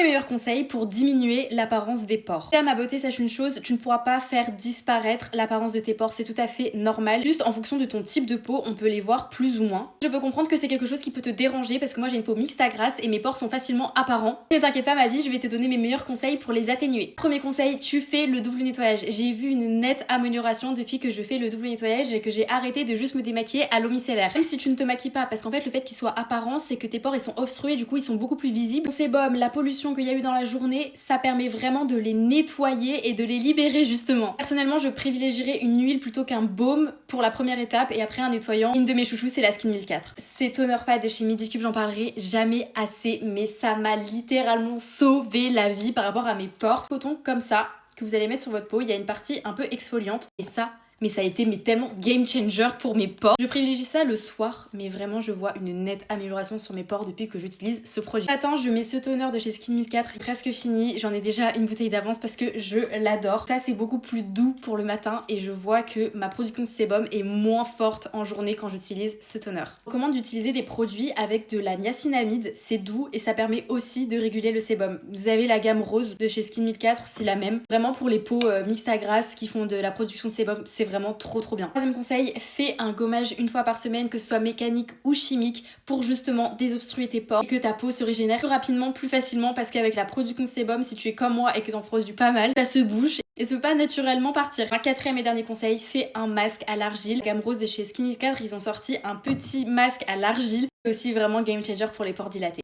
mes meilleurs conseils pour diminuer l'apparence des pores. À ma beauté, sache une chose, tu ne pourras pas faire disparaître l'apparence de tes pores, c'est tout à fait normal. Juste en fonction de ton type de peau, on peut les voir plus ou moins. Je peux comprendre que c'est quelque chose qui peut te déranger parce que moi j'ai une peau mixte à grasse et mes pores sont facilement apparents. Ne t'inquiète pas ma vie, je vais te donner mes meilleurs conseils pour les atténuer. Premier conseil, tu fais le double nettoyage. J'ai vu une nette amélioration depuis que je fais le double nettoyage et que j'ai arrêté de juste me démaquiller à l'eau micellaire. Même si tu ne te maquilles pas, parce qu'en fait le fait qu'ils soient apparents, c'est que tes pores ils sont obstrués, du coup ils sont beaucoup plus visibles. Ton sébum, la pollution qu'il y a eu dans la journée, ça permet vraiment de les nettoyer et de les libérer justement. Personnellement, je privilégierais une huile plutôt qu'un baume pour la première étape et après un nettoyant. Une de mes chouchous, c'est la Skin 1004. Ces toner pads de chez Medicube, j'en parlerai jamais assez, mais ça m'a littéralement sauvé la vie par rapport à mes pores. Coton comme ça que vous allez mettre sur votre peau, il y a une partie un peu exfoliante et ça a été tellement game changer pour mes pores. Je privilégie ça le soir, mais vraiment je vois une nette amélioration sur mes pores depuis que j'utilise ce produit. Attends, je mets ce toner de chez Skin 1004, il est presque fini, j'en ai déjà une bouteille d'avance parce que je l'adore. Ça c'est beaucoup plus doux pour le matin et je vois que ma production de sébum est moins forte en journée quand j'utilise ce toner. Je recommande d'utiliser des produits avec de la niacinamide, c'est doux et ça permet aussi de réguler le sébum. Vous avez la gamme rose de chez Skin 1004, c'est la même. Vraiment pour les peaux mixtes à grasse qui font de la production de sébum, c'est vraiment trop bien. Troisième conseil, fais un gommage une fois par semaine, que ce soit mécanique ou chimique, pour justement désobstruer tes pores et que ta peau se régénère plus rapidement, plus facilement, parce qu'avec la production de sébum, si tu es comme moi et que t'en produis pas mal, ça se bouche et ça peut pas naturellement partir. Un quatrième et dernier conseil, fais un masque à l'argile. Gamme rose de chez Skin 1004, ils ont sorti un petit masque à l'argile. C'est aussi vraiment game changer pour les pores dilatés.